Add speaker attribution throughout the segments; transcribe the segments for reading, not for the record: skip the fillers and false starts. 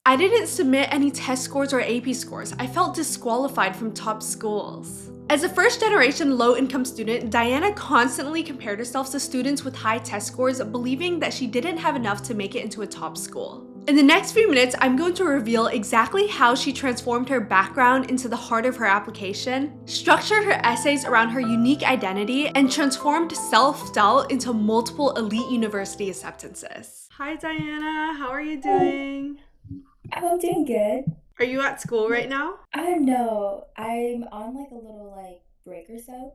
Speaker 1: I didn't submit any test scores or AP scores. I felt disqualified from top schools. As a first-generation low-income student, Diana constantly compared herself to students with high test scores, believing that she didn't have enough to make it into a top school. In the next few minutes, I'm going to reveal exactly how she transformed her background into the heart of her application, structured her essays around her unique identity, and transformed self-doubt into multiple elite university acceptances. Hi Diana, how are you doing?
Speaker 2: I'm doing good.
Speaker 1: Are you at school right now?
Speaker 2: I don't know. I'm on like a little break or so.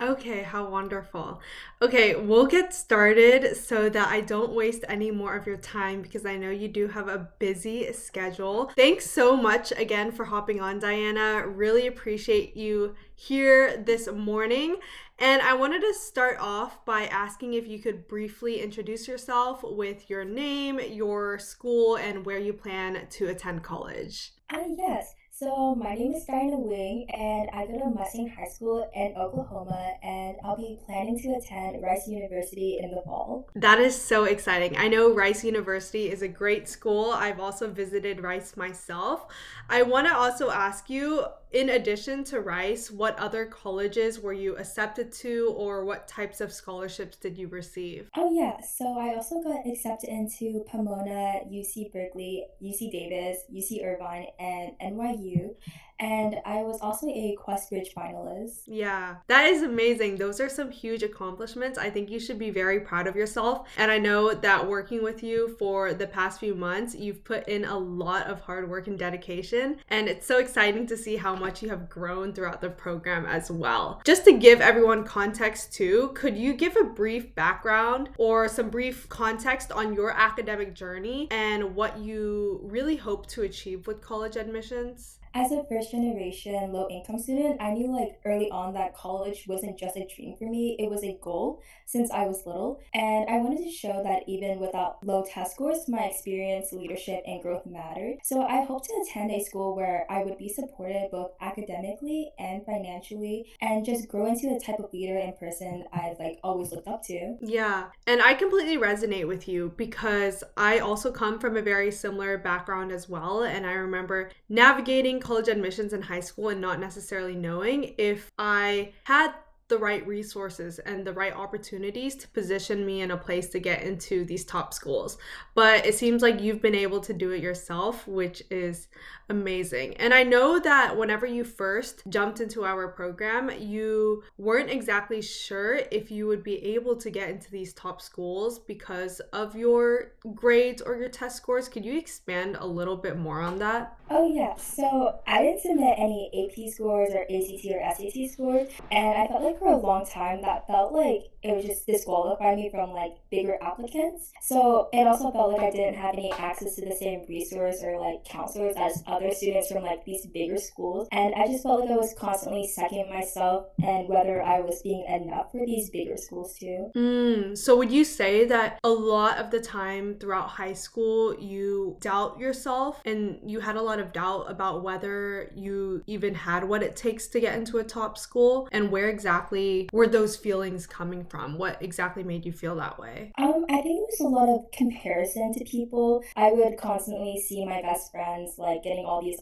Speaker 1: Okay, how wonderful. Okay, we'll get started so that I don't waste any more of your time because I know you do have a busy schedule. Thanks so much again for hopping on, Diana. Really appreciate you here this morning. And I wanted to start off by asking if you could briefly introduce yourself with your name, your school, and where you plan to attend college.
Speaker 2: Yes. So my name is Diana Wing, and I go to Mustang High School in Oklahoma, and I'll be planning to attend Rice University in the fall.
Speaker 1: That is so exciting. I know Rice University is a great school. I've also visited Rice myself. I want to also ask you, in addition to Rice, what other colleges were you accepted to, or what types of scholarships did you receive?
Speaker 2: Oh yeah. So I also got accepted into Pomona, UC Berkeley, UC Davis, UC Irvine, and NYU, and I was also a Questbridge finalist.
Speaker 1: Yeah, that is amazing. Those are some huge accomplishments. I think you should be very proud of yourself. And I know that working with you for the past few months, you've put in a lot of hard work and dedication. And it's so exciting to see how much you have grown throughout the program as well. Just to give everyone context too, could you give a brief background or some brief context on your academic journey and what you really hope to achieve with college admissions?
Speaker 2: As a first generation low income student, I knew early on that college wasn't just a dream for me, it was a goal since I was little. And I wanted to show that even without low test scores, my experience, leadership, and growth mattered. So I hope to attend a school where I would be supported both academically and financially and just grow into the type of leader and person I've always looked up to.
Speaker 1: Yeah, and I completely resonate with you because I also come from a very similar background as well. And I remember navigating college admissions in high school and not necessarily knowing if I had the right resources and the right opportunities to position me in a place to get into these top schools. But it seems like you've been able to do it yourself, which is amazing. And I know that whenever you first jumped into our program, you weren't exactly sure if you would be able to get into these top schools because of your grades or your test scores. Could you expand a little bit more on that?
Speaker 2: Oh yeah, so I didn't submit any AP scores or ACT or SAT scores, and I felt like for a long time that felt like it would just disqualify me from bigger applicants. So it also felt like I didn't have any access to the same resource or counselors as other students from these bigger schools, and I just felt like I was constantly second myself and whether I was being enough for these bigger schools too.
Speaker 1: So would you say that a lot of the time throughout high school you doubt yourself and you had a lot of doubt about whether you even had what it takes to get into a top school? And where exactly were those feelings coming from? What exactly made you feel that way?
Speaker 2: I think it was a lot of comparison to people. I would constantly see my best friends getting all these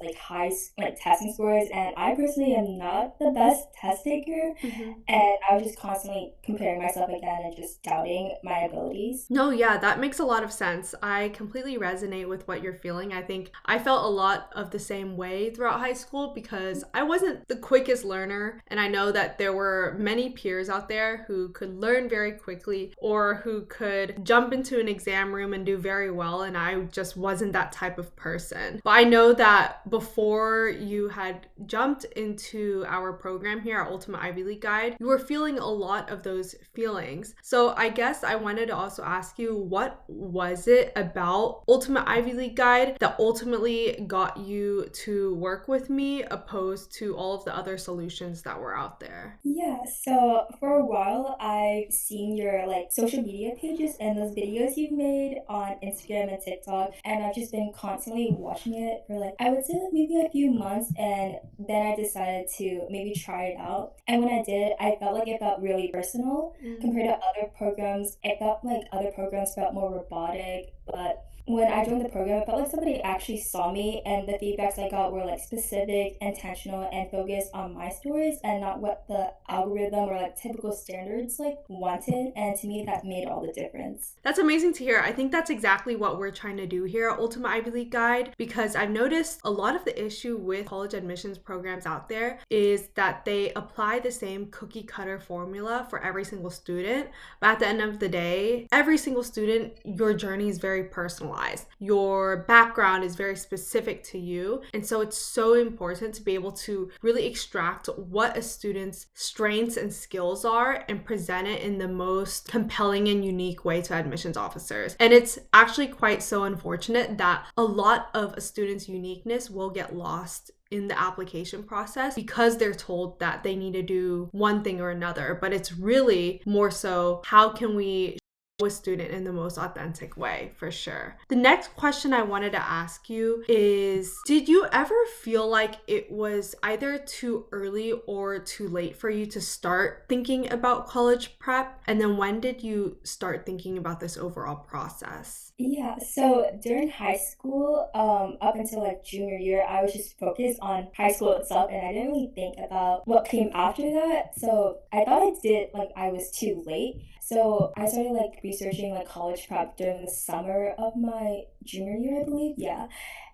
Speaker 2: testing scores, and I personally am not the best test taker,
Speaker 1: Mhm.
Speaker 2: and I was just constantly comparing myself again and just doubting my abilities.
Speaker 1: No, yeah, that makes a lot of sense. I completely resonate with what you're feeling. I think I felt a lot of the same way throughout high school because I wasn't the quickest learner. And I know that there were many peers out there who could learn very quickly or who could jump into an exam room and do very well. And I just wasn't that type of person. But I know that before you had jumped into our program here, our Ultimate Ivy League Guide, you were feeling a lot of those feelings. So I guess I wanted to also ask you, what was it about Ultimate Ivy League Guide that ultimately got you to work with me opposed to all of the other solutions that were out there?
Speaker 2: Yeah, so for a while I've seen your social media pages and those videos you've made on Instagram and TikTok, and I've just been constantly watching it for I would say maybe a few months, and then I decided to maybe try it out. And when I did, I felt like it felt really personal
Speaker 1: Mm.
Speaker 2: compared to other programs. It felt like other programs felt more robotic, but when I joined the program, I felt like somebody actually saw me, and the feedbacks I got were like specific, intentional, and focused on my stories and not what the algorithm or like typical standards like wanted. And to me, that made all the difference.
Speaker 1: That's amazing to hear. I think that's exactly what we're trying to do here at Ultimate Ivy League Guide, because I've noticed a lot of the issue with college admissions programs out there is that they apply the same cookie cutter formula for every single student. But at the end of the day, every single student, your journey is very personalized. Your background is very specific to you. And so it's so important to be able to really extract what a student's strengths and skills are and present it in the most compelling and unique way to admissions officers. And it's actually quite so unfortunate that a lot of a student's uniqueness will get lost in the application process because they're told that they need to do one thing or another. But it's really more so, how can we a student in the most authentic way, for sure. The next question I wanted to ask you is, did you ever feel like it was either too early or too late for you to start thinking about college prep? And then when did you start thinking about this overall process?
Speaker 2: Yeah, so during high school, up until like junior year, I was just focused on high school itself, and I didn't really think about what came after that. So I thought I did like I was too late. So I started like researching like college prep during the summer of my junior year, I believe. Yeah.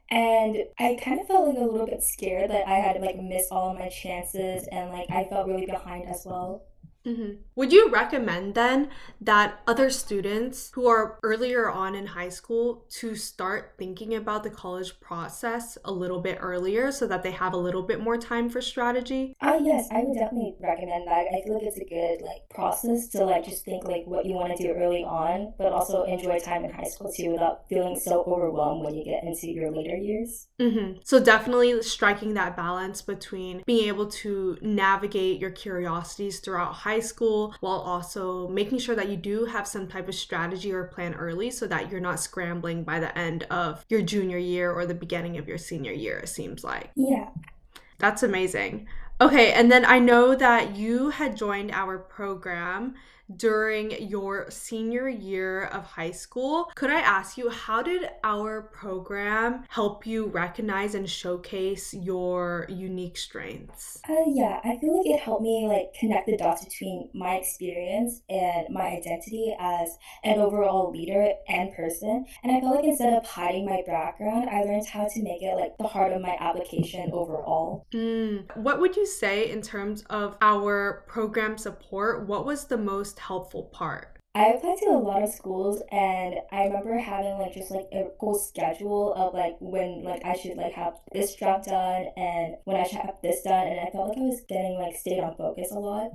Speaker 2: And I kind of felt like a little bit scared that I had like missed all of my chances, and like I felt really behind as well.
Speaker 1: Would you recommend then that other students who are earlier on in high school to start thinking about the college process a little bit earlier so that they have a little bit more time for strategy?
Speaker 2: Yes, I would definitely recommend that. I feel like it's a good like process to like just think like what you want to do early on, but also enjoy time in high school too without feeling so overwhelmed when you get into your later years.
Speaker 1: So definitely striking that balance between being able to navigate your curiosities throughout high school while also making sure that you do have some type of strategy or plan early so that you're not scrambling by the end of your junior year or the beginning of your senior year, it seems like.
Speaker 2: Yeah.
Speaker 1: That's amazing. Okay, and then I know that you had joined our program during your senior year of high school. Could I ask you, how did our program help you recognize and showcase your unique strengths?
Speaker 2: Yeah, I feel like it helped me like connect the dots between my experience and my identity as an overall leader and person. And I felt like instead of hiding my background, I learned how to make it like the heart of my application overall.
Speaker 1: What would you say in terms of our program support? What was the most helpful part?
Speaker 2: I applied to a lot of schools, and I remember having like just like a full schedule of like when like I should like have this job done and when I should have this done, and I felt like I was getting like stayed on focus a lot.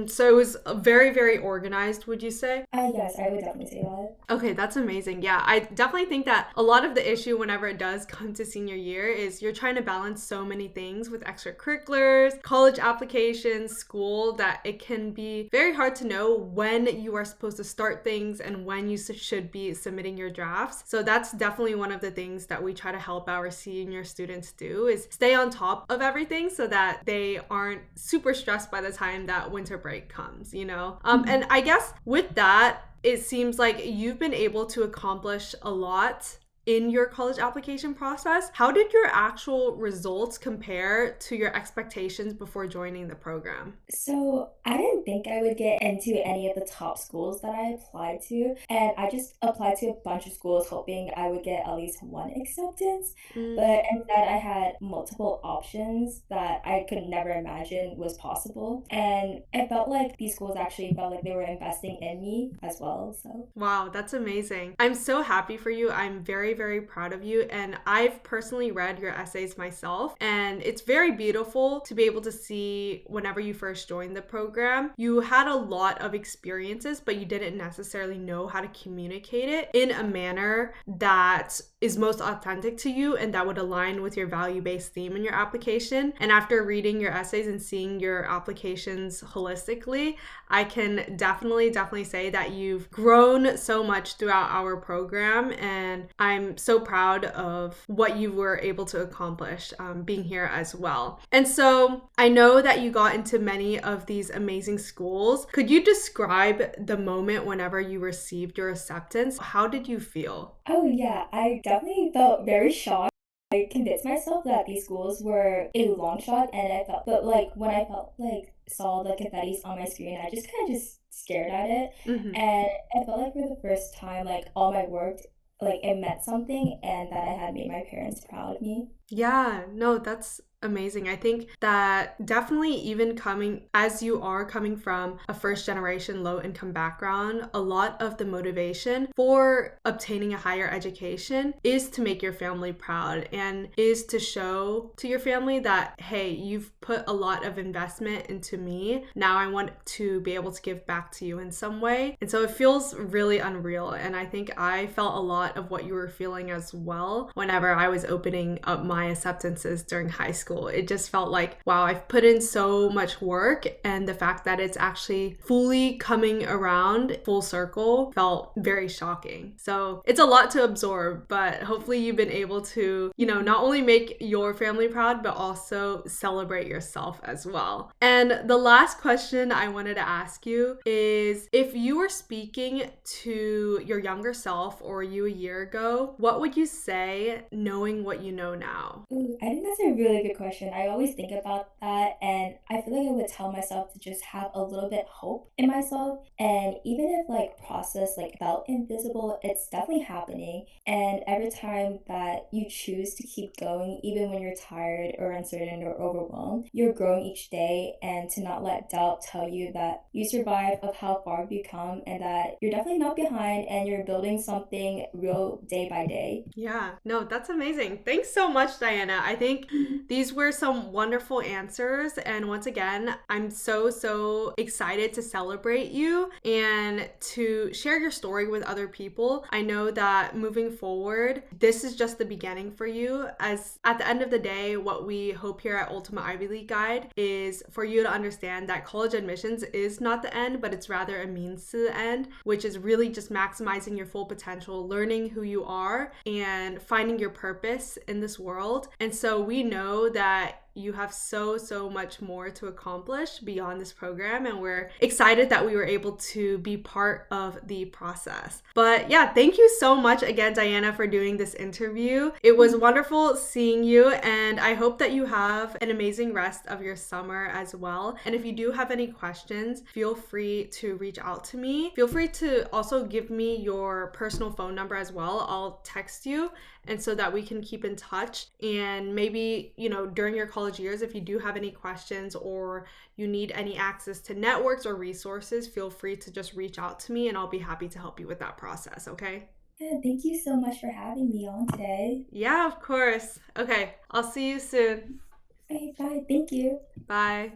Speaker 1: So it was very, very organized, would you say?
Speaker 2: Yes, I would definitely say that.
Speaker 1: Okay, that's amazing. Yeah, I definitely think that a lot of the issue whenever it does come to senior year is you're trying to balance so many things with extracurriculars, college applications, school, that it can be very hard to know when you are supposed to start things and when you should be submitting your drafts. So that's definitely one of the things that we try to help our senior students do, is stay on top of everything so that they aren't super stressed by the time that winter break comes, you know? And I guess with that, it seems like you've been able to accomplish a lot in your college application process. How did your actual results compare to your expectations before joining the program?
Speaker 2: So I didn't think I would get into any of the top schools that I applied to, and I just applied to a bunch of schools hoping I would get at least one acceptance.
Speaker 1: Mm.
Speaker 2: But instead, I had multiple options that I could never imagine was possible, and it felt like these schools actually felt like they were investing in me as well. So
Speaker 1: Wow, that's amazing. I'm so happy for you. I'm very, very proud of you. And I've personally read your essays myself, and it's very beautiful to be able to see whenever you first joined the program, you had a lot of experiences, but you didn't necessarily know how to communicate it in a manner that is most authentic to you and that would align with your value-based theme in your application. And after reading your essays and seeing your applications holistically, I can definitely say that you've grown so much throughout our program, and I'm so proud of what you were able to accomplish being here as well. And so I know that you got into many of these amazing schools. Could you describe the moment whenever you received your acceptance? How did you feel?
Speaker 2: Oh yeah, I definitely felt very shocked. I convinced myself that these schools were a long shot, and I felt, but like when I felt like saw the confettis on my screen, I just kind of just stared at it,
Speaker 1: Mhm.
Speaker 2: and I felt like for the first time, like all my work, like it meant something, and that I had made my parents proud of me.
Speaker 1: Yeah, no, that's amazing. I think that definitely, even coming as you are coming from a first generation low income background, a lot of the motivation for obtaining a higher education is to make your family proud and is to show to your family that, hey, you've put a lot of investment into me. Now I want to be able to give back to you in some way. And so it feels really unreal. And I think I felt a lot of what you were feeling as well whenever I was opening up my acceptances during high school. It just felt like, wow, I've put in so much work, and the fact that it's actually fully coming around full circle felt very shocking. So it's a lot to absorb, but hopefully you've been able to, not only make your family proud, but also celebrate yourself as well. And the last question I wanted to ask you is, if you were speaking to your younger self or you a year ago, what would you say knowing what you know now?
Speaker 2: Ooh, I think that's a really good question. I always think about that, and I feel like I would tell myself to just have a little bit hope in myself. And even if like process like felt invisible, it's definitely happening. And every time that you choose to keep going, even when you're tired or uncertain or overwhelmed, you're growing each day. And to not let doubt tell you that you survive of how far you've come, and that you're definitely not behind, and you're building something real day by day.
Speaker 1: Yeah, no, that's amazing. Thanks so much, Diana. I think these were some wonderful answers. And once again, I'm so excited to celebrate you and to share your story with other people. I know that moving forward, this is just the beginning for you. As at the end of the day, what we hope here at Ultima Ivy League Guide is for you to understand that college admissions is not the end, but it's rather a means to the end, which is really just maximizing your full potential, learning who you are, and finding your purpose in this world. And so we know that you have so much more to accomplish beyond this program, and we're excited that we were able to be part of the process. But yeah, thank you so much again, Diana, for doing this interview. It was wonderful seeing you, and I hope that you have an amazing rest of your summer as well. And if you do have any questions, feel free to reach out to me. Feel free to also give me your personal phone number as well. I'll text you, and so that we can keep in touch. And maybe, during your college years, if you do have any questions or you need any access to networks or resources, feel free to just reach out to me and I'll be happy to help you with that process, okay?
Speaker 2: Yeah, thank you so much for having me on today.
Speaker 1: Yeah, of course. Okay, I'll see you soon.
Speaker 2: Okay, bye. Thank you.
Speaker 1: Bye.